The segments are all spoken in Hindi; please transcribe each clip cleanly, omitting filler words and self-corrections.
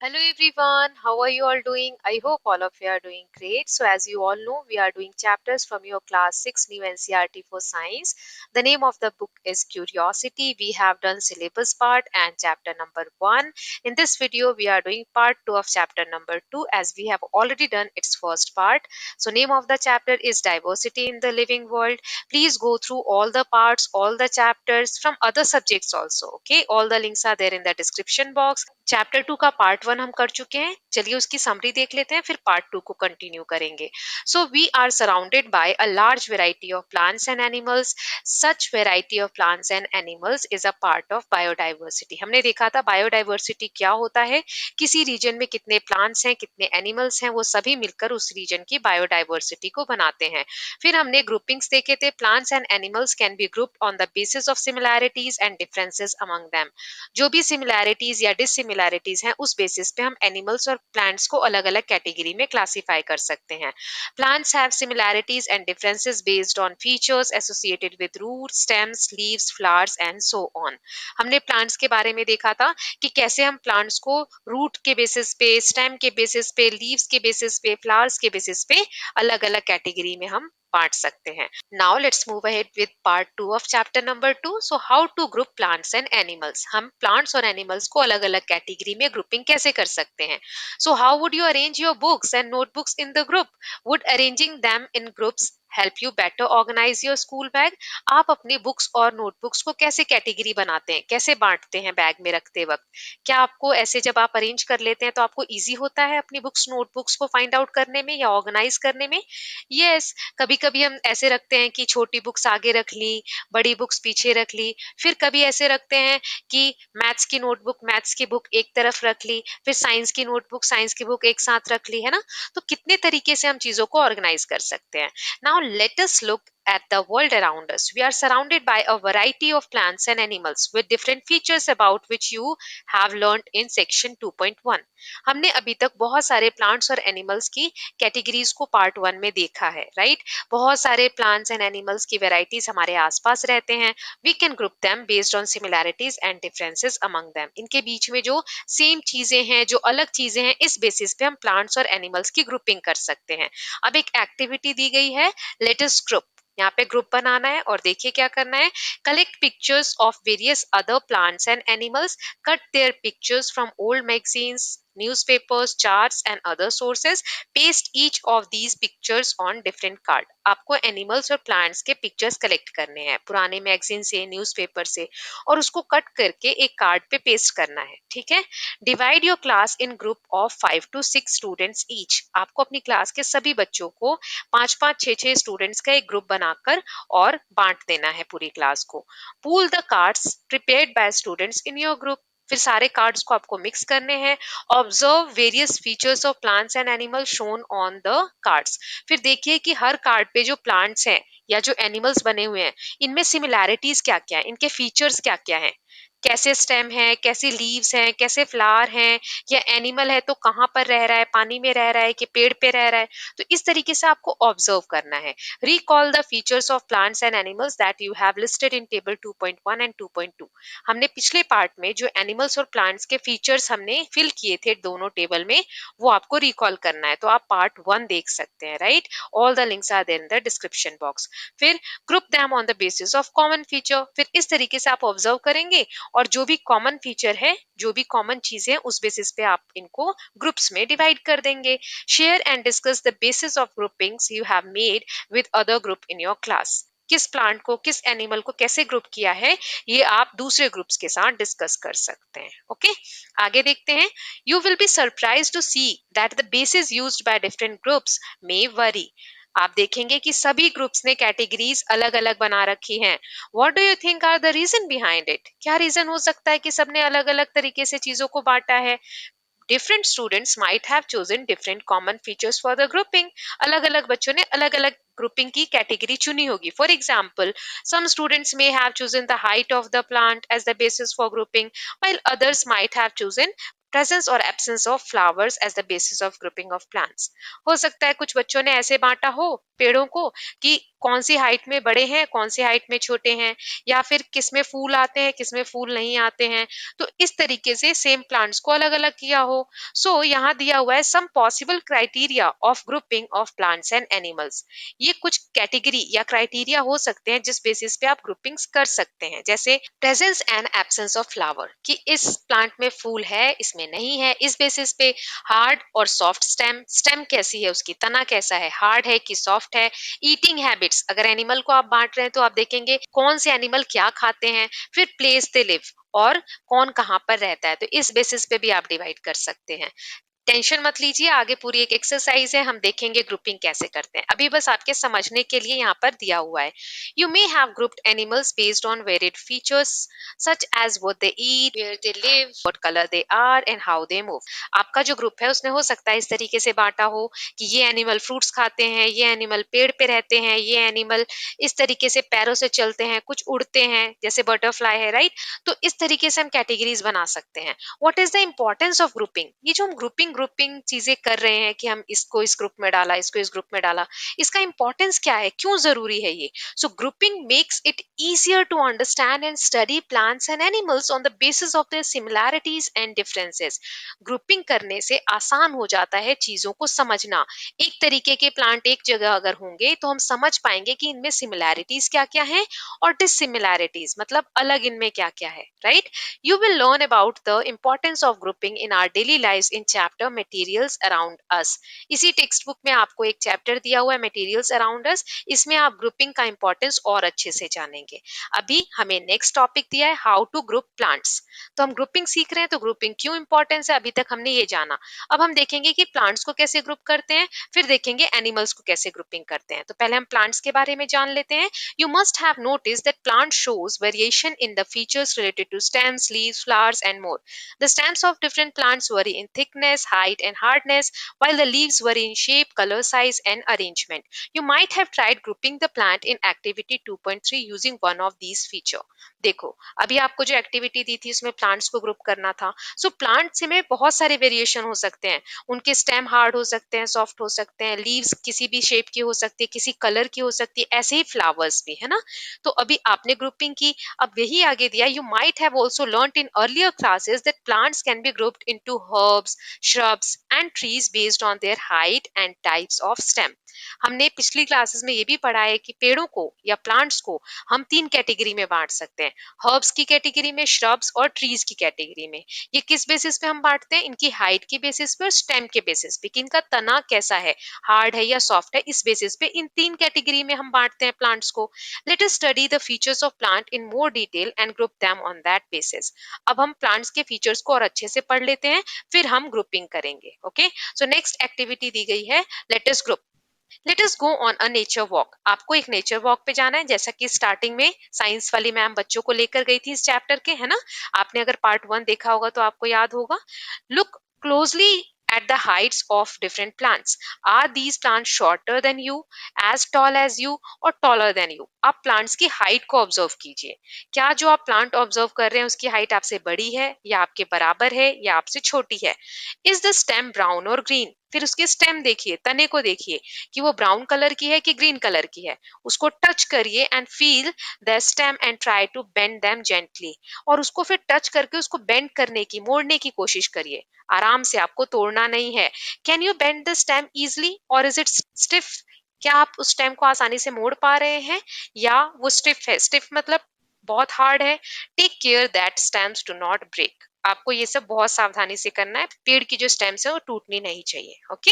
Hello everyone, how are you all doing? I hope all of you are doing great. So, as you all know, we are doing chapters from your class 6 new NCRT for science. The name of the book is Curiosity. We have done syllabus part and chapter number 1. In this video, we are doing part 2 of chapter number 2 as we have already done its first part. So, name of the chapter is Diversity in the Living World. Please go through all the parts, all the chapters from other subjects also. Okay, all the links are there in the description box. Chapter 2 का पार्ट 1 हम कर चुके हैं. चलिए उसकी समरी देख लेते हैं, फिर पार्ट 2 को कंटिन्यू करेंगे. So we are surrounded by a large variety of plants and animals. Such variety of plants and animals is a part of biodiversity. हमने देखा था बायोडाइवर्सिटी क्या होता है. किसी रीजन में कितने प्लांट्स हैं, कितने एनिमल्स हैं, वो सभी मिलकर उस रीजन की बायोडाइवर्सिटी को बनाते हैं. फिर हमने ग्रुपिंग्स देखे थे. Plants and animals can be grouped on the basis of similarities and differences among them. जो भी सिमिलैरिटीज या डिसिमिलैरिटीज हैं उस बेसिस पे हम एनिमल्स और प्लांट्स को अलग अलग कैटेगरी में क्लासिफाई कर सकते हैं. Plants have similarities and differences based on features associated with root stems leaves flowers and so on. हमने प्लांट्स के बारे में देखा था कि कैसे हम प्लांट्स को रूट के बेसिस पे, स्टेम के बेसिस पे, लीव्स के बेसिस पे, फ्लावर्स के बेसिस पे अलग अलग कैटेगरी में हम बांट सकते हैं. Now let's move ahead with part 2 of chapter number 2. So how to group plants and animals. हम plants और animals को अलग अलग कैटेगरी में ग्रुपिंग कैसे कर सकते हैं. So how would you arrange your books and notebooks in the group? Would arranging them in groups help you better organize your school bag? आप अपनी बुक्स और नोटबुक्स को कैसे कैटेगरी बनाते हैं, कैसे बांटते हैं बैग में रखते वक्त. क्या आपको ऐसे जब आप अरेंज कर लेते हैं तो आपको इजी होता है अपनी बुक्स नोटबुक्स को फाइंड आउट करने में या ऑर्गेनाइज करने में. यस, कभी कभी हम ऐसे रखते हैं कि छोटी बुक्स आगे रख ली, बड़ी बुक्स पीछे रख ली. फिर कभी ऐसे रखते हैं कि मैथ्स की बुक एक तरफ रख ली, फिर साइंस की बुक एक साथ रख ली, है ना. तो कितने तरीके से हम चीजों को ऑर्गेनाइज कर सकते हैं. Now let us look at the world around us. We are surrounded by a variety of plants and animals with different features about which you have learned in section 2.1. हमने अभी तक बहुत सारे प्लांट्स और एनिमल्स की कैटेगरीज को पार्ट 1 में देखा है, राइट. बहुत सारे प्लांट्स एंड एनिमल्स की वेराइटीज हमारे आसपास रहते हैं. We can group them based on similarities and differences among them. इनके बीच में जो सेम चीजें हैं, जो अलग चीजें हैं, इस बेसिस पे हम प्लांट्स और एनिमल्स की ग्रुपिंग कर सकते हैं. अब एक एक्टिविटी दी गई है, लेट अस ग्रुप. यहाँ पे ग्रुप बनाना है और देखिए क्या करना है. Collect pictures of various other plants and animals. Cut their pictures from old magazines, newspapers, charts and other sources. Paste each of these pictures on different card. आपको एनिमल्स और प्लांट्स के पिक्चर्स कलेक्ट करने हैं पुराने मैगजीन से, न्यूज़पेपर से, और उसको कट करके एक कार्ड पे पेस्ट करना है. ठीक है. Divide your class in group of 5 to 6 students each. आपको अपनी क्लास के सभी बच्चों को 5 5 6 6 स्टूडेंट्स का एक ग्रुप बनाकर और बांट देना है पूरी क्लास को. Pool the cards prepared by students in your group. फिर सारे कार्ड्स को आपको मिक्स करने हैं. Observe various features of plants and animals shown on the cards. फिर देखिए कि हर कार्ड पे जो प्लांट्स हैं या जो एनिमल्स बने हुए हैं, इनमें सिमिलैरिटीज क्या क्या है, इनके फीचर्स क्या क्या हैं. कैसे स्टेम है, कैसे लीव्स हैं, कैसे फ्लावर हैं, या एनिमल है तो कहाँ पर रह रहा है, पानी में रह रहा है कि पेड़ पे रह रहा है. तो इस तरीके से आपको ऑब्जर्व करना है. Recall the features of plants and animals that you have listed in table 2.1 and 2.2. हमने पिछले पार्ट में जो एनिमल्स और प्लांट्स के फीचर्स हमने फिल किए थे दोनों टेबल में, वो आपको रिकॉल करना है. तो आप पार्ट 1 देख सकते हैं, right. All the links are there in the description box. फिर group them on the basis of common feature. फिर इस तरीके से आप ऑब्जर्व करेंगे और जो भी कॉमन फीचर है, जो भी कॉमन चीजें हैं, उस बेसिस पे आप इनको ग्रुप्स में डिवाइड कर देंगे. Share and discuss the basis of groupings you have made with other group in your class. किस प्लांट को, किस एनिमल को कैसे ग्रुप किया है, ये आप दूसरे ग्रुप्स के साथ डिस्कस कर सकते हैं. ओके. आगे देखते हैं. You will be surprise to see that the basis used by different groups may vary. आप देखेंगे कि सभी ग्रुप्स ने कैटेगरीज अलग अलग बना रखी हैं. What do you think are the reason behind it. क्या रीजन हो सकता है कि सबने अलग अलग तरीके से चीजों को बांटा है. Different students might have chosen different common features for the grouping. अलग अलग बच्चों ने अलग अलग grouping की कैटेगरी चुनी होगी. For example, some students may have chosen the height of the plant as the basis for grouping, while others might have chosen presence और absence of flowers as the basis of grouping of plants. हो सकता है कुछ बच्चों ने ऐसे बांटा हो पेड़ों को कि कौन सी हाइट में बड़े हैं, कौन सी हाइट में छोटे हैं, या फिर किस में फूल आते हैं, किस में फूल नहीं आते हैं। तो इस तरीके से सेम प्लांट्स को अलग अलग किया हो। सो यहाँ दिया हुआ है some possible criteria of grouping of plants and animals. ये कुछ कैटेगरी या क्राइटेरिया हो सकते हैं जिस बेसिस पे आप ग्रुपिंग्स कर सकते हैं, जैसे presence and absence of flower, कि इस प्लांट में फूल है, इसमें नहीं है। इस बेसिस पे हार्ड और सॉफ्ट स्टेम, स्टेम कैसी है उसकी, तना कैसा है, हार्ड है कि सॉफ्ट है। ईटिंग हैबिट्स, अगर एनिमल को आप बांट रहे हैं तो आप देखेंगे कौन से एनिमल क्या खाते हैं। फिर प्लेस दे लिव, और कौन कहाँ पर रहता है, तो इस बेसिस पे भी आप डिवाइड कर सकते हैं। टेंशन मत लीजिए, आगे पूरी एक एक्सरसाइज है, हम देखेंगे ग्रुपिंग कैसे करते हैं। अभी बस आपके समझने के लिए यहाँ पर दिया हुआ है। You may have grouped animals based on varied features such as what they eat, where they live, what colour they are and how they move. आपका जो ग्रुप है उसने हो सकता है इस तरीके से बांटा हो कि ये एनिमल फ्रूट्स खाते हैं, ये एनिमल पेड़ पे रहते हैं, ये एनिमल इस तरीके से पैरों से चलते हैं, कुछ उड़ते हैं जैसे बटरफ्लाई है, राइट। तो इस तरीके से हम कैटेगरीज बना सकते हैं। What is the importance of grouping, ये जो हम ग्रुपिंग ग्रुपिंग चीजें कर रहे हैं कि हम इसको इस ग्रुप में डाला, इसको इस ग्रुप में डाला, इसका इंपॉर्टेंस क्या है, क्यों जरूरी है ये। So grouping makes it easier to understand and study plants and animals on the basis of their similarities and differences। Grouping करने से आसान हो जाता है चीजों को समझना। एक तरीके के प्लांट एक जगह अगर होंगे तो हम समझ पाएंगे कि इनमें सिमिलैरिटीज क्या क्या हैं और डिसिमिलैरिटीज मतलब अलग इनमें क्या क्या है, right. You will learn about the importance of grouping in our daily lives in chapter materials around us। इसी टेक्स्ट बुक में आपको एक चैप्टर दिया हुआ है materials around us, इसमें आप ग्रुपिंग का इंपॉर्टेंस और अच्छे से जानेंगे। अभी हमें नेक्स्ट टॉपिक दिया है हाउ टू ग्रुप प्लांट्स। तो हम ग्रुपिंग सीख रहे हैं, तो ग्रुपिंग क्यों इंपॉर्टेंस है अभी तक हमने ये जाना। अब हम देखेंगे कि प्लांट्स को कैसे ग्रुप करते हैं, फिर देखेंगे एनिमल्स को कैसे ग्रुपिंग करते हैं। तो पहले हम प्लांट्स के बारे में जान लेते हैं। You must have noticed that plant shows variation in the features related to stems, leaves, flowers, and more. The stems of different plants vary in thickness, height, and hardness, while the leaves vary in shape, color, size, and arrangement. You might have tried grouping the plant in activity 2.3 using one of these features. देखो, अभी आपको जो एक्टिविटी दी थी उसमें प्लांट्स को ग्रुप करना था। सो प्लांट्स में बहुत सारे वेरिएशन हो सकते हैं। उनके स्टेम हार्ड हो सकते हैं, सॉफ्ट हो सकते हैं, लीव्स किसी भी शेप की हो सकती है, किसी कलर की हो सकती है, ऐसे ही फ्लावर्स भी, है ना। तो अभी आपने ग्रुपिंग की, अब यही आगे दिया। You might have also learned in earlier classes that plants can be grouped into herbs, shrubs and trees based on their height and types of stem। हमने पिछली क्लासेस में ये भी पढ़ा है कि पेड़ों को या प्लांट्स को हम तीन कैटेगरी में बांट सकते हैं, हर्ब्स की कैटेगरी में, श्रब्स और ट्रीज की कैटेगरी में। ये किस बेसिस पे हम बांटते हैं, इनकी हाइट के बेसिस पे और स्टेम के बेसिस पे, कि इनका तना कैसा है, हार्ड है या सॉफ्ट है, इस बेसिस पे इन तीन कैटेगरी में हम बांटते हैं प्लांट्स को। Let us study the features of plant in more detail and group them on that basis. अब हम प्लांट्स के फीचर्स को और अच्छे से पढ़ लेते हैं, फिर हम ग्रुपिंग करेंगे। ओके, सो नेक्स्ट एक्टिविटी दी गई है, let us group. Let us go on a nature walk. आपको एक नेचर वॉक पे जाना है, जैसा कि स्टार्टिंग में साइंस वाली मैम बच्चों को लेकर गई थी इस चैप्टर के, है ना। आपने अगर पार्ट 1 देखा होगा तो आपको याद होगा। Look closely at the heights of different plants। Are these plants shorter than you, as tall as you, or taller than you? आप प्लांट्स की हाइट को ऑब्जर्व कीजिए। क्या जो आप प्लांट ऑब्जर्व कर रहे हैं उसकी हाइट आपसे बड़ी है या आपके बराबर है या आपसे छोटी है। इज द स्टेम ब्राउन और ग्रीन, फिर उसके स्टेम देखिए, तने को देखिए कि वो ब्राउन कलर की है कि ग्रीन कलर की है। उसको टच करिए and feel the stem and try to bend them gently. और उसको फिर टच करके उसको बेंड करने की, मोड़ने की कोशिश करिए, आराम से, आपको तोड़ना नहीं है। Can you bend the stem easily और इज इट स्टिफ, क्या आप उस स्टेम को आसानी से मोड़ पा रहे हैं या वो स्टिफ है। स्टिफ मतलब बहुत हार्ड है। Take care that stems do not break. आपको ये सब बहुत सावधानी से करना है, पेड़ की जो स्टेम्स है वो टूटनी नहीं चाहिए। Okay,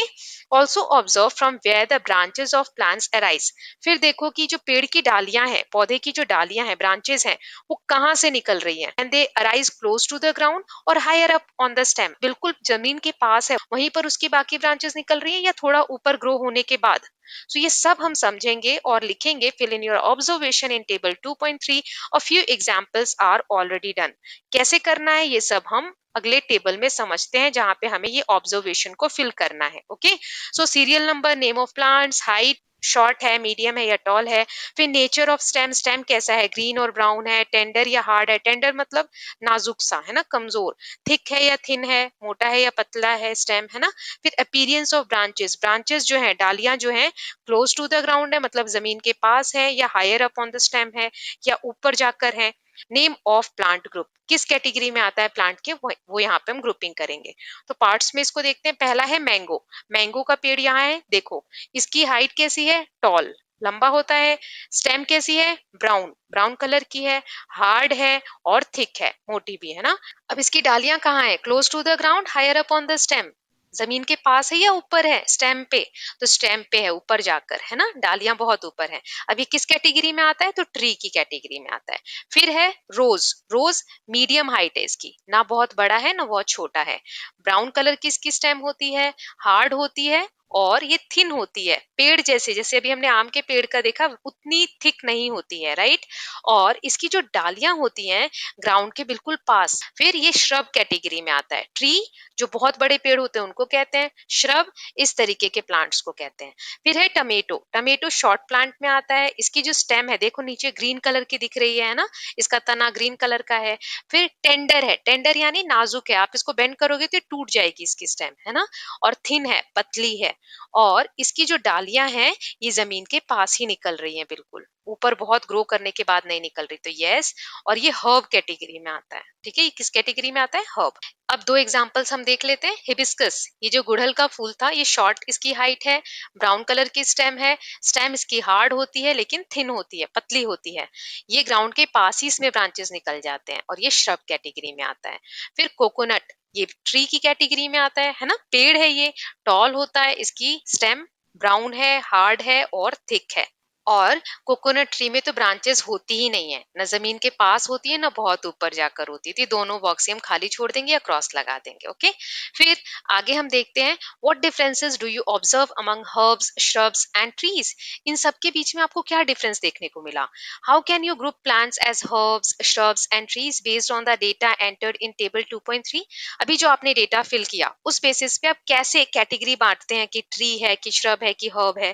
also observe from where the branches of plants arise. फिर देखो कि जो पेड़ की डालियां हैं, पौधे की जो डालियां हैं, ब्रांचेस हैं, वो कहाँ से निकल रही हैं। And they arise close to the ground और higher up on the stem, बिल्कुल जमीन के पास है वहीं पर उसकी बाकी ब्रांचेस निकल रही है या थोड़ा ऊपर ग्रो होने के बाद। सो ये सब हम समझेंगे और लिखेंगे। Fill in your observation in table 2.3। A few examples are already done. कैसे करना है ये सब हम अगले टेबल में समझते हैं, जहां पे हमें ये ऑब्जर्वेशन को फिल करना है। Okay, so serial number, name of plants, height, short है, मीडियम है या टॉल है। फिर नेचर ऑफ स्टेम, स्टेम कैसा है, ग्रीन और ब्राउन है, टेंडर या हार्ड है, टेंडर मतलब नाजुक सा है ना, कमजोर, थिक है या थिन है, मोटा है या पतला है स्टेम है ना। फिर अपीयरेंस ऑफ ब्रांचेस, ब्रांचेस जो है, डालियां जो है क्लोज टू द ग्राउंड है मतलब जमीन के पास है, या higher up on the stem है, या ऊपर जाकर है। नेम ऑफ प्लांट ग्रुप, किस कैटेगरी में आता है प्लांट के, वो यहाँ पे हम ग्रुपिंग करेंगे। तो पार्ट्स में इसको देखते हैं। पहला है मैंगो, मैंगो का पेड़ यहाँ है देखो, इसकी हाइट कैसी है, टॉल, लंबा होता है। स्टेम कैसी है, ब्राउन, ब्राउन कलर की है, हार्ड है और थिक है, मोटी भी है ना। अब इसकी डालियां कहाँ है, close to the ground, higher up on the stem, जमीन के पास है या ऊपर है, स्टेम पे, तो स्टेम पे है ऊपर जाकर है ना, डालियां बहुत ऊपर है। अब ये किस कैटेगरी में आता है, तो ट्री की कैटेगरी में आता है। फिर है रोज, रोज मीडियम हाइट है इसकी, ना बहुत बड़ा है ना बहुत छोटा है। ब्राउन कलर की इसकी स्टेम होती है, हार्ड होती है और ये थिन होती है, पेड़ जैसे, जैसे अभी हमने आम के पेड़ का देखा उतनी थिक नहीं होती है, राइट। और इसकी जो डालियां होती हैं ग्राउंड के बिल्कुल पास। फिर ये श्रब कैटेगरी में आता है। ट्री जो बहुत बड़े पेड़ होते हैं उनको कहते हैं, श्रब इस तरीके के प्लांट्स को कहते हैं। फिर है टमेटो, टमेटो शॉर्ट प्लांट में आता है। इसकी जो स्टेम है देखो नीचे ग्रीन कलर की दिख रही है ना, इसका तना ग्रीन कलर का है। फिर टेंडर है, टेंडर यानी नाजुक है, आप इसको बेंड करोगे तो टूट जाएगी इसकी स्टेम है ना। और थिन है, पतली है। और इसकी जो डालियां हैं ये जमीन के पास ही निकल रही हैं, बिल्कुल ऊपर बहुत ग्रो करने के बाद नहीं निकल रही, तो यस। और ये हर्ब कैटेगरी में आता है, ठीक है, ये किस कैटेगरी में आता है, हर्ब। अब दो एग्जांपल्स हम देख लेते हैं। हिबिस्कस, ये जो गुड़हल का फूल था, ये शॉर्ट इसकी हाइट है, ब्राउन कलर की स्टेम है, स्टेम इसकी हार्ड होती है लेकिन थिन होती है, पतली होती है। ये ग्राउंड के पास ही इसमें ब्रांचेस निकल जाते हैं और ये श्रब कैटेगरी में आता है। फिर कोकोनट, ये ट्री की कैटेगरी में आता है ना, पेड़ है ये, टॉल होता है, इसकी स्टेम ब्राउन है, हार्ड है और थिक है। और कोकोनट ट्री में तो ब्रांचेस होती ही नहीं है, ना जमीन के पास होती है ना बहुत ऊपर जाकर होती है, तो ये दोनों बॉक्स हम खाली छोड़ देंगे या क्रॉस लगा देंगे, ओके। फिर आगे हम देखते हैं, what differences do you observe among herbs, shrubs and trees. इन सब के बीच में आपको क्या डिफरेंस देखने को मिला। How can you group plants as herbs, shrubs and trees based on the data entered in table 2.3। अभी जो आपने डेटा फिल किया उस बेसिस पे आप कैसे कैटेगरी बांटते हैं कि ट्री है कि श्रब है कि हर्ब है।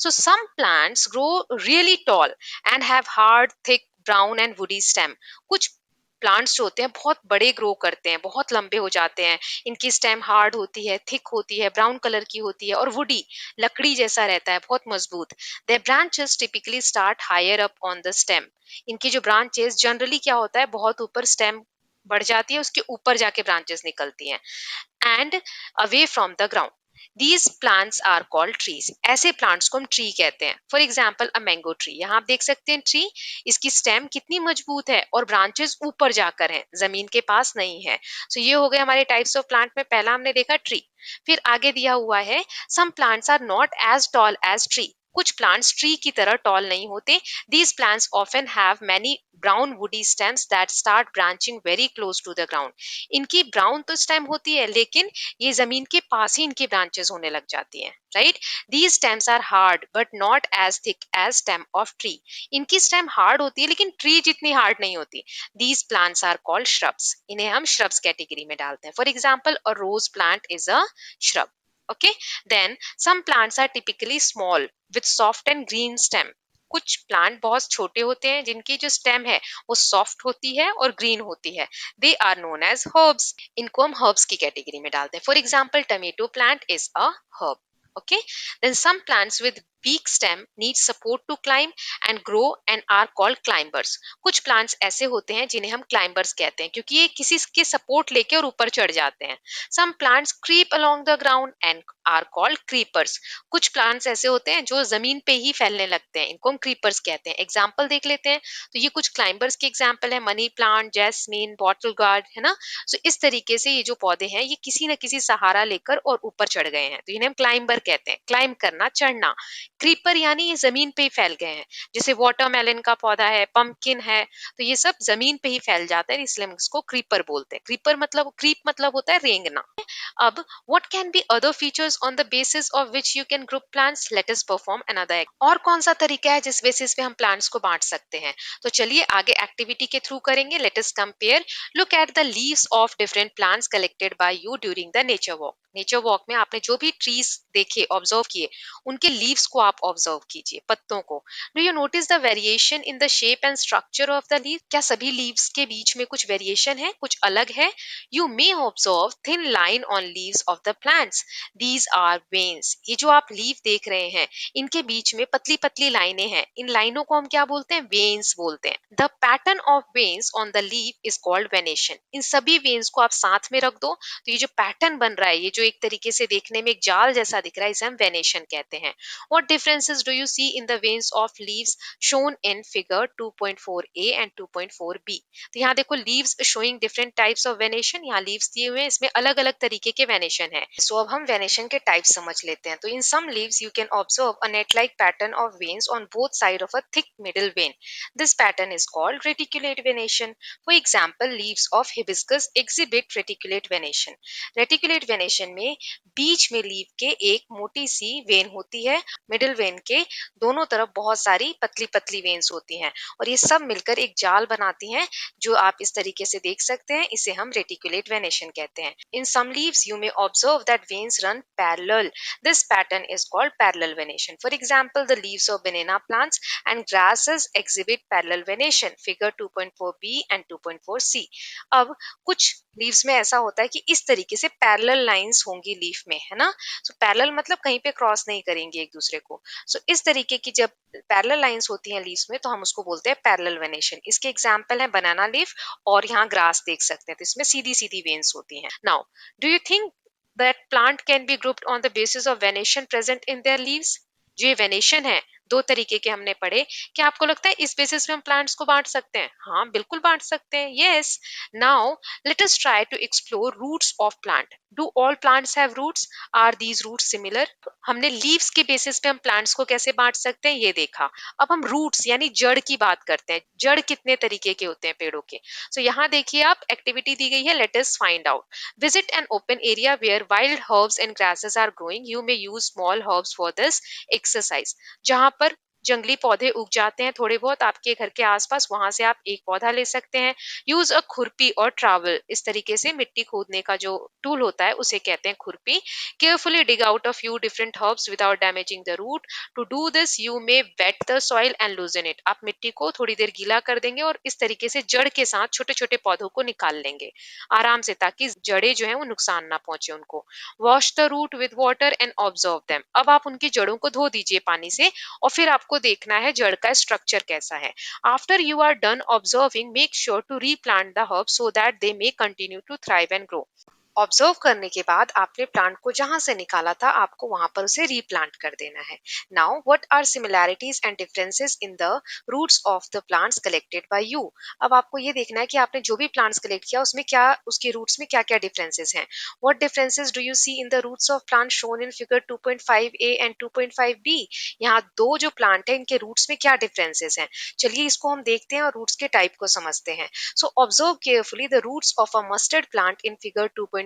So some plants grow really tall and have hard, thick, brown and woody stem. कुछ प्लांट्स जो होते हैं बहुत बड़े ग्रो करते हैं, बहुत लंबे हो जाते हैं। इनकी स्टेम हार्ड होती है, थिक होती है, ब्राउन कलर की होती है और वुडी, लकड़ी जैसा रहता है, बहुत मजबूत। Their branches typically start higher up on the stem. इनकी जो ब्रांचेस जनरली क्या होता है, बहुत ऊपर स्टेम बढ़ जाती है, उसके ऊपर जाके ब्रांचेस निकलती हैं and away from the ground. These plants are called trees, ऐसे प्लांट्स को हम ट्री कहते हैं। For example a mango tree, यहाँ आप देख सकते हैं ट्री, इसकी स्टेम कितनी मजबूत है और ब्रांचेस ऊपर जाकर हैं, जमीन के पास नहीं है। सो ये हो गए हमारे टाइप्स ऑफ प्लांट में, पहला हमने देखा ट्री। फिर आगे दिया हुआ है, some plants are not as tall as tree, कुछ प्लांट्स ट्री की तरह टॉल नहीं होते। These plants often have many brown woody stems that start branching very close to the ground. इनकी ब्राउन तो स्टेम होती है लेकिन ये जमीन के पास ही इनकी ब्रांचेस होने लग जाती हैं, right. These stems are hard but not as thick as stem of tree. इनकी स्टेम हार्ड होती है लेकिन ट्री जितनी हार्ड नहीं होती। These plants are called shrubs, इन्हें हम श्रब्स कैटेगरी में डालते हैं। For example a rose plant is a shrub, okay। Then some plants are typically small with soft and green stem। कुछ प्लांट बहुत छोटे होते हैं जिनकी जो स्टेम है वो सॉफ्ट होती है और ग्रीन होती है, they are known as herbs. इनको हम हर्ब्स की कैटेगरी में डालते हैं। For example tomato plant is a herb, okay। Then some plants with weak stem need support to climb and grow and are called climbers। कुछ प्लांट्स ऐसे होते हैं जिन्हें हम क्लाइंबर्स कहते हैं क्योंकि ये किसी के सपोर्ट लेके और ऊपर चढ़ जाते हैं। Some plants creep along the ground and are called creepers। कुछ प्लांट्स ऐसे होते हैं जो जमीन पे ही फैलने लगते हैं, इनको हम क्रीपर्स कहते हैं। एग्जाम्पल देख लेते हैं, तो ये कुछ क्लाइंबर्स के एग्जाम्पल है, money plant, jasmine, bottle gourd, है ना। सो इस तरीके से ये जो पौधे हैं ये किसी न किसी सहारा लेकर और ऊपर चढ़ गए हैं, तो इन्हें हम क्लाइंबर कहते हैं। क्लाइंब करना, चढ़ना। क्रीपर यानी ये जमीन पे ही फैल गए हैं, जैसे वाटरमेलन का पौधा है, पंपकिन है, तो ये सब जमीन पे ही फैल जाता है, इसलिए हम इसको क्रीपर बोलते हैं। क्रीपर मतलब, क्रीप मतलब होता है रेंगना। अब what can be other features on the basis of which you can group plants? Let us perform another। और कौन सा तरीका है जिस बेसिस पे हम प्लांट्स को बांट सकते हैं, तो चलिए आगे एक्टिविटी के थ्रू करेंगे। Let us compare, look at the leaves of different plants collected by you during the nature walk. Nature walk में आपने जो भी ट्रीज देखे, ऑब्जर्व किए, उनके लीव्स को आप ऑब्जर्व कीजिए, पत्तों को। Do you notice the variation in the shape and structure of the leaf? क्या सभी लीव्स के बीच में कुछ वेरिएशन है, कुछ अलग है? You may observe thin line on leaves of the plants, these are veins. ये जो आप लीफ देख रहे हैं, इनके बीच में पतली पतली लाइनें हैं, इन लाइनों को हम क्या बोलते हैं? वेन्स बोलते हैं। The pattern of veins on the leaf is called venation. इन सभी वेन्स को आप साथ में रख दो तो ये जो पैटर्न बन रहा है, ये जो एक तरीके से देखने में एक जाल जैसा दिख रहा है, इसे हम वेनेशन कहते हैं। What differences do you see in the veins of leaves shown in figure 2.4a and 2.4b? तो यहाँ देखो, leaves showing different types of venation, यहाँ लीव्स दिए हुए हैं, इसमें अलग अलग तरीके के वेनेशन है। सो अब हम वेनेशन के टाइप समझ लेते हैं। तो in some leaves you can observe a net like pattern of veins on both side of a thick middle vein. This pattern is called reticulate venation. For example, leaves of hibiscus exhibit reticulate venation. Reticulate venation में बीच में लीव के एक मोटी सी वेन होती है, मिडिल वेन के दोनों तरफ बहुत सारी पतली पतली वेन्स होती हैं, और ये सब मिलकर एक जाल बनाती हैं, जो आप इस तरीके से देख सकते हैं। इसे हम रेटिकुलेट वेनेशन कहते हैं। In some leaves you may observe that veins run parallel. This pattern is called parallel venation. For example, the leaves of banana plants and grasses exhibit parallel venation, figure 2.4b and 2.4c। अब कुछ लीव्स में ऐसा होता है कि इस तरीके से पैरेलल लाइंस होंगी लीफ में, है ना। सो पैरेलल मतलब कहीं पे क्रॉस नहीं करेंगे एक दूसरे को। सो इस तरीके की जब पैरेलल लाइंस होती हैं लीव्स में, तो हम उसको बोलते हैं पैरेलल वेनेशन। इसके एग्जांपल है बनाना लीफ, और यहाँ ग्रास देख सकते हैं, तो इसमें सीधी सीधी वेन्स होती हैं। Now, do you think that plant can be grouped on the basis of venation present in their leaves? जो ये वेनेशन है, दो तरीके के हमने पढ़े, क्या आपको लगता है इस बेसिस पे हम प्लांट्स को बांट सकते हैं? हाँ, बिल्कुल बांट सकते हैं। Yes. Now let us try to explore roots of plant. Do all plants have roots? Are these roots similar? हमने लीव्स के बेसिस पे हम प्लांट्स को कैसे बांट सकते हैं, ये देखा। अब हम रूट्स यानी जड़ की बात करते हैं। जड़ कितने तरीके के होते हैं पेड़ों के? सो यहाँ देखिए, आप एक्टिविटी दी गई है, let us find out. Visit an open area where wild herbs and grasses are growing. You may use small herbs for this exercise. जहां पर जंगली पौधे उग जाते हैं थोड़े बहुत आपके घर के आसपास, वहां से आप एक पौधा ले सकते हैं। यूज अ खुरपी और ट्रैवल। इस तरीके से मिट्टी खोदने का जो टूल होता है उसे कहते हैं खुरपी। Carefully dig out a few different herbs without damaging the root. To do this you may wet the soil and loosen it. आप मिट्टी को थोड़ी देर गीला कर देंगे और इस तरीके से जड़ के साथ छोटे छोटे पौधों को निकाल लेंगे आराम से, ताकि जड़ें जो है वो नुकसान ना पहुंचे उनको। Wash the root with water and observe them. अब आप उनकी जड़ों को धो दीजिए पानी से, और फिर आपको देखना है जड़ का स्ट्रक्चर कैसा है। After you are done observing, make sure to replant the herb so that they may continue to thrive and grow. Observe करने के बाद आपने प्लांट को जहां से निकाला था, आपको वहां पर उसे रीप्लांट कर देना है। Now what are similarities and differences in the roots of the plants collected by you? अब आपको ये देखना है कि आपने जो भी प्लांट्स कलेक्ट किया उसमें क्या, उसके रूट्स में क्या क्या डिफरेंसेस हैं। What differences do you see in the roots of plant shown in figure 2.5a and 2.5b? यहाँ दो जो प्लांट है, इनके रूट्स में क्या डिफरेंसेस हैं? चलिए इसको हम देखते हैं और रूट्स के टाइप को समझते हैं। So observe carefully the roots of a mustard plant in figure 2.5a.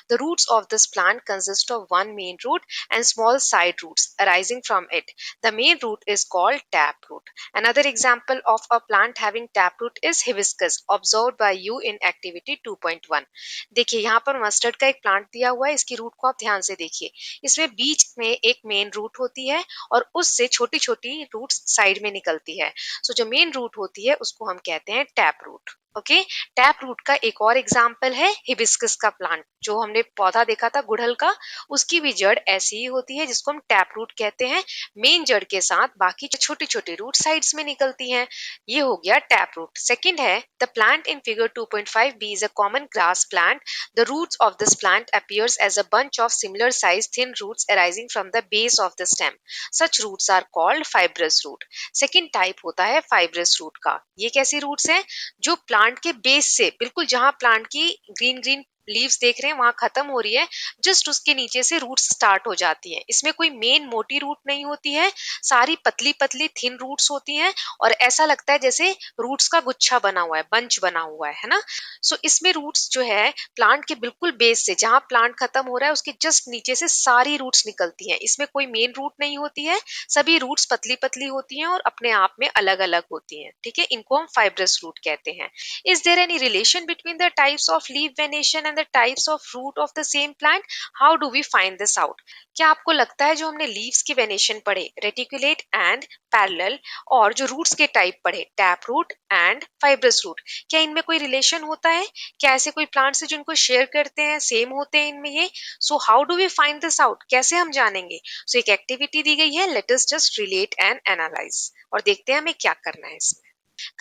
The roots of this plant consist of one main root and small side roots arising from it. The main root is called taproot. Another example of a plant having taproot is hibiscus, observed by you in activity 2.1. देखिए यहाँ पर मस्टर्ड का एक प्लांट दिया हुआ है, इसकी रूट को आप ध्यान से देखिए। इसमें बीच में एक मेन रूट होती है और उससे छोटी छोटी रूट्स साइड में निकलती है। सो जो मेन रूट होती है उसको हम कहते हैं tap root. Okay, tap root का एक और एग्जाम्पल है हिबिस्कस का प्लांट, जो हमने पौधा देखा था गुड़हल का, उसकी भी जड़ ऐसी ही होती है जिसको हम टैप रूट कहते हैं। मेन जड़ के साथ बाकी छोटे छोटे रूट साइड्स में निकलती हैं। ये हो गया टैप रूट। सेकंड है the plant in figure 2.5b is a common grass plant. The roots of this plant appears as a bunch of similar sized thin roots arising from the base of the stem. Such roots are called fibrous root. Second type होता है फाइब्रस रूट का। ये कैसी रूट्स हैं? जो प्लांट के बेस से बिल्कुल, जहां प्लांट की ग्रीन ग्रीन लीव्स देख रहे हैं वहां खत्म हो रही है, जस्ट उसके नीचे से रूट्स स्टार्ट हो जाती हैं। इसमें कोई मेन मोटी रूट नहीं होती है, सारी पतली पतली थिन रूट्स होती हैं, और ऐसा लगता है जैसे रूट्स का गुच्छा बना हुआ है, बंच बना हुआ है ना। सो इसमें रूट्स जो है प्लांट के बिल्कुल बेस से, जहां प्लांट खत्म हो रहा है उसके जस्ट नीचे से सारी रूट्स निकलती हैं। इसमें कोई मेन रूट नहीं होती है, सभी रूट्स पतली पतली होती हैं और अपने आप में अलग अलग होती हैं। ठीक है, इनको हम फाइब्रस रूट कहते हैं। Is there any relation between the types of leaf venation and and the types of fruit of the same plant? How do we find this out? क्या आपको लगता है जो हमने लीव्स के वेनेशन पढ़े, रेटिकुलेट एंड पैरेलल, और जो रूट्स के टाइप पढ़े, tap root and fibrous root, क्या इनमें कोई रिलेशन होता है? क्या ऐसे कोई प्लांट्स है जिनको शेयर करते हैं, सेम होते हैं इनमें ये? So how do we find this out? कैसे हम जानेंगे? सो एक एक्टिविटी दी गई है, let us just relate and analyze, और देखते हैं हमें क्या करना है इसमें।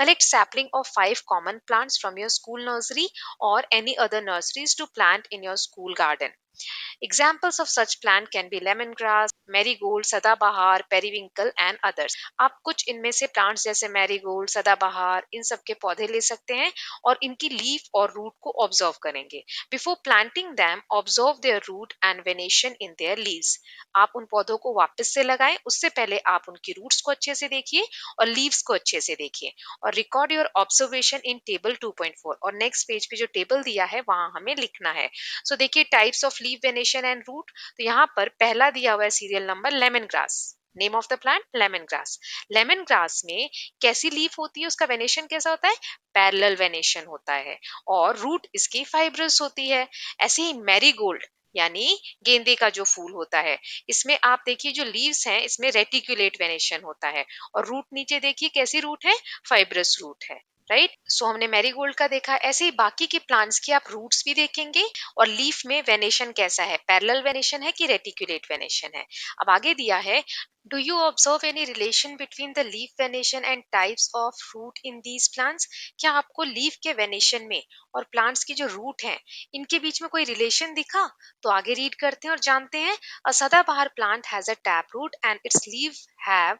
Collect sapling of 5 common plants from your school nursery or any other nurseries to plant in your school garden. Examples of such plant can be lemongrass, marigold, सदाबहार, periwinkle and others. आप कुछ इनमें से प्लांट्स जैसे मैरीगोल्ड, सदाबहार, इन सब के पौधे ले सकते हैं और इनकी लीफ और रूट को ऑब्जर्व करेंगे। Before planting them, observe their root and venation in their leaves. आप उन पौधों को वापस से लगाएं, उससे पहले आप उनकी रूट्स को अच्छे से देखिए और लीव्स को अच्छे से देखिए, और record your observation in table 2.4, और नेक्स्ट पेज पे जो टेबल दिया है वहां हमें लिखना है। सो देखिए, types of leaf venation and root, तो यहाँ पर पहला दिया हुआ है serial number lemon grass. Name of the plant lemon grass. Lemon grass में कैसी लीफ होती है, उसका वेनेशन कैसा होता है? पैरेलल वेनेशन होता है, और रूट इसकी फाइब्रस होती है। ऐसे ही मैरीगोल्ड यानी गेंदे का जो फूल होता है, इसमें आप देखिए जो लीव्स हैं इसमें रेटिकुलेट वेनेशन होता है, और रूट नीचे देखिए कैसी रूट है? फाइब्रस रूट है, राइट। सो हमने मैरीगोल्ड का देखा, ऐसे ही बाकी के प्लांट्स की आप रूट्स भी देखेंगे और लीफ में वेनेशन कैसा है, पैरेलल वेनेशन है कि रेटिकुलेट वेनेशन है। अब आगे दिया है, do you observe any relation between the leaf venation and types of fruit in these plants? क्या आपको लीफ के वेनेशन में और प्लांट्स की जो रूट है इनके बीच में कोई रिलेशन दिखा? तो आगे रीड करते हैं और जानते हैं। A sadabahar plant has a tap root and its leave have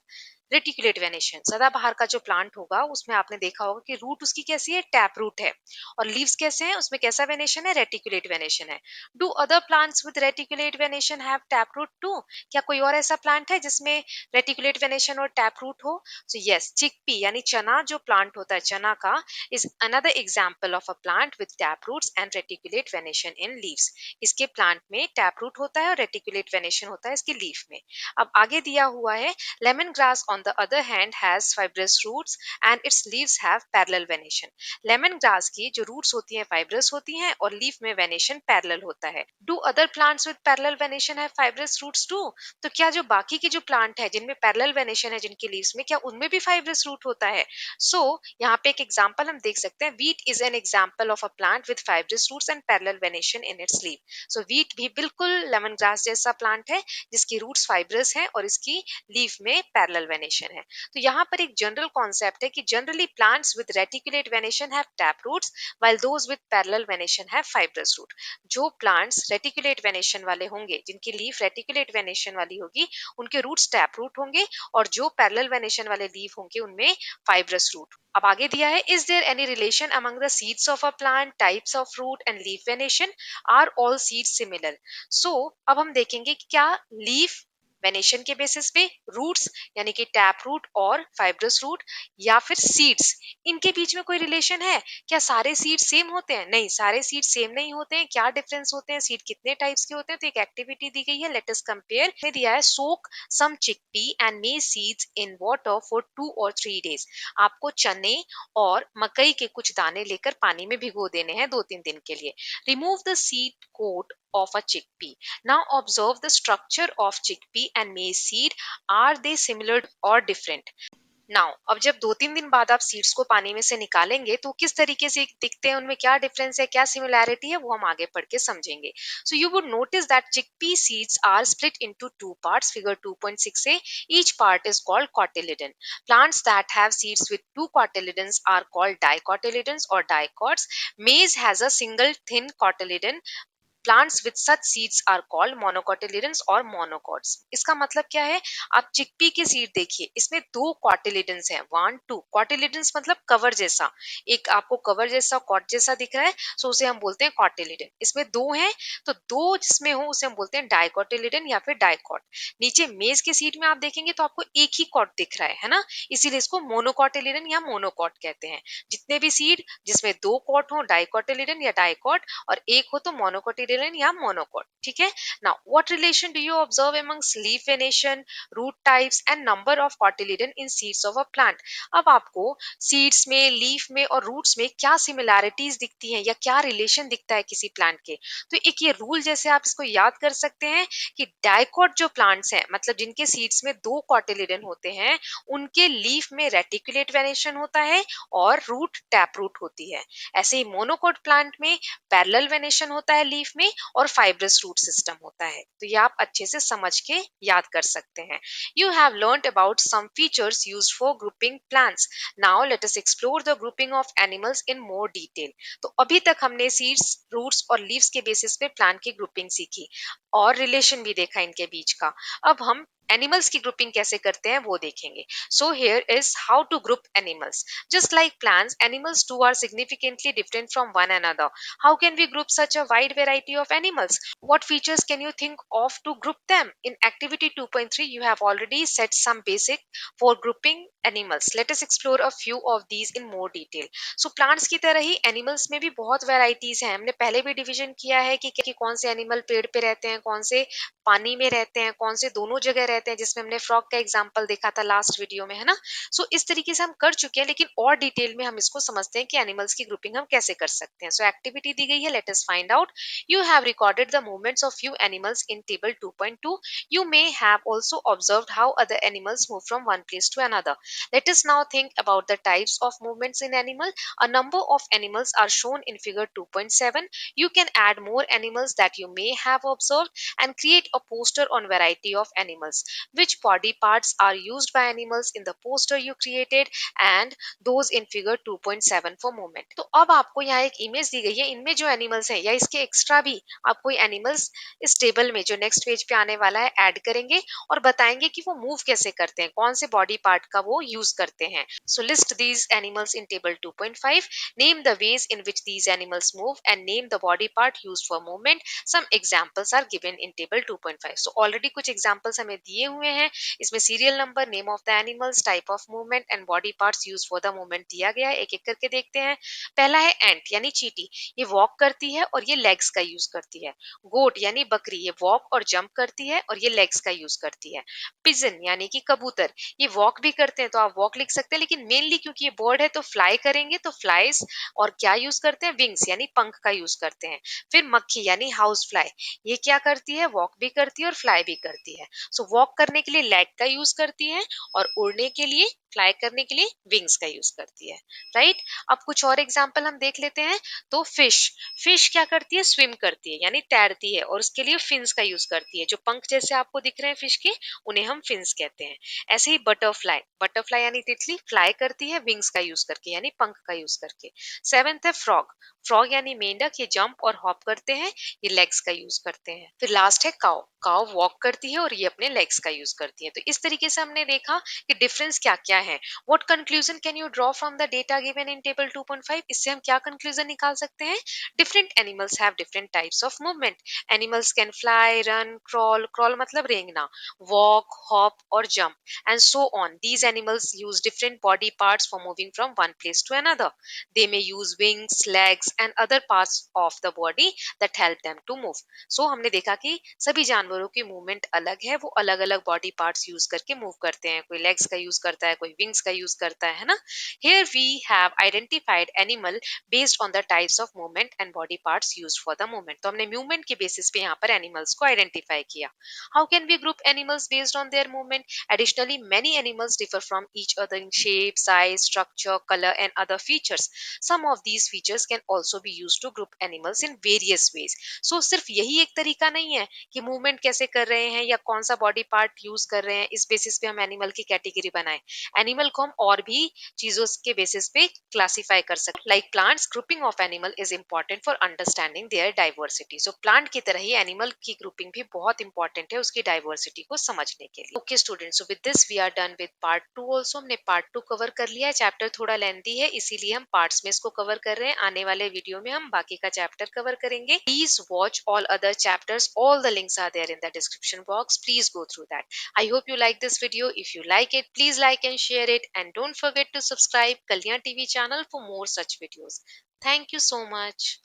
reticulate venation. सदाबहार का जो प्लांट होगा उसमें आपने देखा होगा कि रूट उसकी कैसी है? टैप रूट है, और लीव्स कैसे हैं? उसमें कैसा वेनेशन है? रेटिकुलेट वेनेशन है। Do other plants with reticulate venation have tap root too? क्या कोई और ऐसा प्लांट है जिसमें रेटिकुलेट वेनेशन और टैप रूट हो? सो यस, चिकपी यानी चना जो प्लांट होता है चना का, is another example of a plant with tap roots and reticulate venation in leaves. इसके प्लांट में टैप रूट होता है और रेटिकुलेट वेनेशन होता है इसकी लीफ में। अब आगे दिया हुआ है, lemongrass on the other hand has fibrous roots and its leaves have parallel venation. Lemongrass की जो roots होती हैं fibrous होती हैं और leaf में venation parallel होता है। Do other plants with parallel venation have fibrous roots too? तो क्या जो बाकी के जो plant है जिनमें parallel venation है जिनके leaves में, क्या उनमें भी fibrous root होता है? So यहाँ पे एक example हम देख सकते हैं, wheat is an example of a plant with fibrous roots and parallel venation in its leaf. So wheat भी बिल्कुल lemongrass जैसा plant है जिसकी रूट्स फाइब्रस हैं और इसकी लीफ में पैरेलल वेनेशन है। तो यहाँ पर एक जनरल कॉन्सेप्ट है कि generally plants with reticulate venation have tap roots while those with parallel venation have fibrous root. जो प्लांट्स रेटिकुलेट वेनेशन वाले होंगे, जिनकी लीफ रेटिकुलेट वेनेशन वाली होगी, उनके रूट्स टैप रूट होंगे, और जो पैरेलल वेनेशन वाले लीफ होंगे उनमें फाइब्रस रूट। अब आगे दिया है, is there any relation among the seeds of a plant, types of root and leaf venation? Are all seeds similar? So अब हम देखेंगे कि क्या लीफ वेनेशन के बेसिस पे, रूट्स यानी कि टैप रूट और फाइब्रस रूट, या फिर सीड्स, इनके बीच में कोई रिलेशन है? क्या सारे सीड सेम होते हैं? नहीं, सारे सीड सेम नहीं होते हैं। क्या डिफरेंस होते हैं? सीड कितने टाइप्स के होते हैं? तो एक एक्टिविटी दी गई है, लेट अस कंपेयर। में दिया है, soak some chickpea and maize seeds in water for 2 or 3 days। आपको चने और मकई के कुछ दाने लेकर पानी में भिगो देने हैं 2-3 दिन के लिए। Remove the seed coat of a chickpea. Now observe the structure of chickpea and maize seed. Are they similar or different? Now अब जब 2-3 दिन बाद आप सीड्स को पानी में से निकालेंगे तो किस तरीके से दिखते हैं, उनमें क्या डिफरेंस है, क्या सिमिलैरिटी है, वो हम आगे पढ़ के समझेंगे। So you would notice that chickpea seeds are split into 2 parts, figure 2.6a। Each part is called cotyledon. Plants that have seeds with 2 cotyledons are called dicotyledons or dicots. Maize has a single thin cotyledon. Plants with such seeds are called monocotyledons और मोनोकॉट्स। इसका मतलब क्या है? आप चिकपी के सीड देखिए, इसमें 2 कॉटिलिडन्स हैं, 1 2 कॉटिलिडन्स मतलब कवर जैसा, एक आपको कवर जैसा कॉट जैसा दिख रहा है, सो उसे हम बोलते हैं कॉटिलिडन। इसमें 2 हैं, तो 2 जिसमें हो उसे हम बोलते हैं डाइकोटिलिडन या फिर डाइकॉट। नीचे मेज के सीड में आप देखेंगे तो आपको एक ही कॉट दिख रहा है ना, इसीलिए इसको मोनोकोटिलिडन या मोनोकॉट कहते हैं। जितने भी सीड जिसमें 2 कॉट हो, डाइकोटिलिडन या डाइकॉट, और एक हो तो मोनोकोटिलिडन कॉटिलिडन या मोनोकॉट, ठीक है। Now what relation do you observe amongst leaf venation, root types and number of cotyledon in seeds of a plant. अब आपको सीड्स में, लीफ में और रूट्स में क्या सिमिलैरिटीज दिखती हैं या क्या रिलेशन दिखता है किसी प्लांट के। तो एक ये रूल जैसे आप इसको याद कर सकते हैं कि डाइकॉट जो प्लांट्स हैं, मतलब जिनके सीड्स में दो कॉटिलिडन होते हैं, उनके लीफ में रेटिकुलेट वेनेशन होता है और रूट टैप रूट होती है। ऐसे ही मोनोकोट प्लांट में पैरेलल वेनेशन होता है लीफ में और फाइब्रस रूट सिस्टम होता है। तो ये आप अच्छे से समझ के याद कर सकते हैं। You have learned about some features used for grouping plants. Now let us explore the grouping of animals in more detail. तो अभी तक हमने सीड्स, रूट्स और लीव्स के बेसिस पे प्लांट की ग्रुपिंग सीखी और रिलेशन भी देखा इनके बीच का। अब हम एनिमल्स की ग्रुपिंग कैसे करते हैं वो देखेंगे। So here is how to group animals. Just like plants, animals too are significantly different from one another. How can we group such a wide variety of animals? What features can you think of to group them? In activity 2.3, you have already set some basic for grouping animals. Let us explore a few of these in more detail. So plants की तरह ही animals में भी बहुत varieties हैं। हमने पहले भी डिवीजन किया है कि कौन से एनिमल पेड़ पे रहते हैं, कौन से पानी में रहते हैं, कौन से दोनों जगह रहते हैं, जिसमें हमने फ्रॉग का एग्जांपल देखा था लास्ट वीडियो में, है ना। सो इस तरीके से हम कर चुके हैं, लेकिन और डिटेल में हम इसको समझते हैं कि एनिमल्स की ग्रुपिंग हम कैसे कर सकते हैं। सो एक्टिविटी दी गई है, let us find out. You have recorded the movements of few animals in table 2.2. You may have also observed how other animals move from one place to another. Let us now think about the types of movements in animal. A number of animals are shown in figure 2.7. You can add more animals that you may have observed and create a poster on variety of animals. Which body parts are used by animals in the poster you created and those in figure 2.7 for movement. तो अब आपको यहाँ एक इमेज दी गई है, इनमें जो एनिमल्स हैं या इसके एक्स्ट्रा भी आप कोई एनिमल्स इस टेबल में जो नेक्स्ट पेज पे आने वाला है ऐड करेंगे और बताएंगे कि वो मूव कैसे करते हैं, कौन से बॉडी पार्ट का वो यूज करते हैं। So list these animals in table 2.5, name the ways in which these animals move and name the body part used for movement. Some examples are given in table 2.5। So already कुछ एग्जांपल्स हमें दिए हुए हैं, इसमें serial number, name of the animals, type of movement and body parts use for the movement दिया गया है। एक एक करके देखते हैं। पहला है एंट यानी चींटी, ये वॉक करती है और ये लेग्स का यूज करती है। गोट यानी बकरी, ये वॉक और जंप करती है और ये लेग्स का यूज करती है। पिजन यानी कि कबूतर, ये वॉक भी करते हैं तो आप वॉक लिख सकते हैं, लेकिन मेनली क्योंकि ये बर्ड है तो फ्लाई करेंगे, तो फ्लाइज और क्या यूज करते हैं, विंग्स यानी पंख का यूज करते हैं। फिर मक्खी यानी हाउस फ्लाई, ये क्या करती है, वॉक भी करती है और फ्लाई भी करती है। सो वॉक करने के लिए लेग का यूज करती है और उड़ने के लिए, फ्लाई करने के लिए विंग्स का यूज करती है। राइट। अब कुछ और एग्जांपल हम देख लेते हैं। तो फिश, फिश क्या करती है, स्विम करती है यानी तैरती है और उसके लिए फिन्स का यूज करती है। जो पंख जैसे आपको दिख रहे हैं फिश के, उन्हें हम फिन्स कहते हैं। ऐसे ही बटरफ्लाई, बटरफ्लाई यानी तितली फ्लाई करती है विंग्स का यूज करके यानी पंख का यूज करके। सेवेंथ है फ्रॉग, फ्रॉग यानी मेंढक, ये जंप और हॉप करते हैं, ये लेग्स का यूज करते हैं। फिर लास्ट है काउ, काउ वॉक करती है और ये अपने लेग्स का यूज करती है। तो इस तरीके से हमने देखा कि डिफरेंस क्या क्या है। What conclusion can you draw from the data given in table 2.5? इससे हम क्या कंक्लूजन निकाल सकते हैं? Different animals have different types of movement. Animals can fly, run, crawl, crawl मतलब रेंगना, वॉक, हॉप और jump and so on. These animals use different body parts for moving from one place to another. They may use wings, legs and other parts of the body that help them to move. So हमने देखा कि सभी जानवरों की मूवमेंट अलग है, वो अलग अलग बॉडी पार्ट्स यूज करके मूव करते हैं। कोई लेग्स का यूज करता है, कोई विंग्स का यूज करता है ना। Here we have identified animal based on the types of movement and body parts used for the movement. तो हमने मूवमेंट के बेसिस पे यहाँ पर एनिमल्स को आइडेंटिफाई किया। How can we group animals based on their movement? Additionally, many animals differ from each other in shape, size, structure, color, and other features. Some of these features can also be used to group animals in various ways. So सिर्फ यही एक तरीका नहीं है कि मूवमेंट कैसे कर रहे हैं या कौन सा बॉडी पार्ट यूज कर रहे हैं, इस बेसिस पे हम एनिमल की कैटेगरी बनाएं। एनिमल को हम और भी चीजों के बेसिस पे क्लासिफाई कर सकते। Like plants, grouping of animal is important for understanding their diversity. So plant की तरह ही एनिमल की ग्रुपिंग भी बहुत इंपॉर्टेंट है उसकी डाइवर्सिटी को समझने के लिए। Okay students, so with this we are done with part 2 also. हमने पार्ट 2 कवर कर लिया है। चैप्टर थोड़ा लेंथी है, इसीलिए हम पार्ट्स में इसको कवर कर रहे हैं। आने वाले वीडियो में हम बाकी का चैप्टर कवर करेंगे। Please watch all other chapters, all the links are there in the description box, please go through that. I hope you like this video. If you like it, please like and share it, and don't forget to subscribe Kalyan TV channel for more such videos. Thank you so much.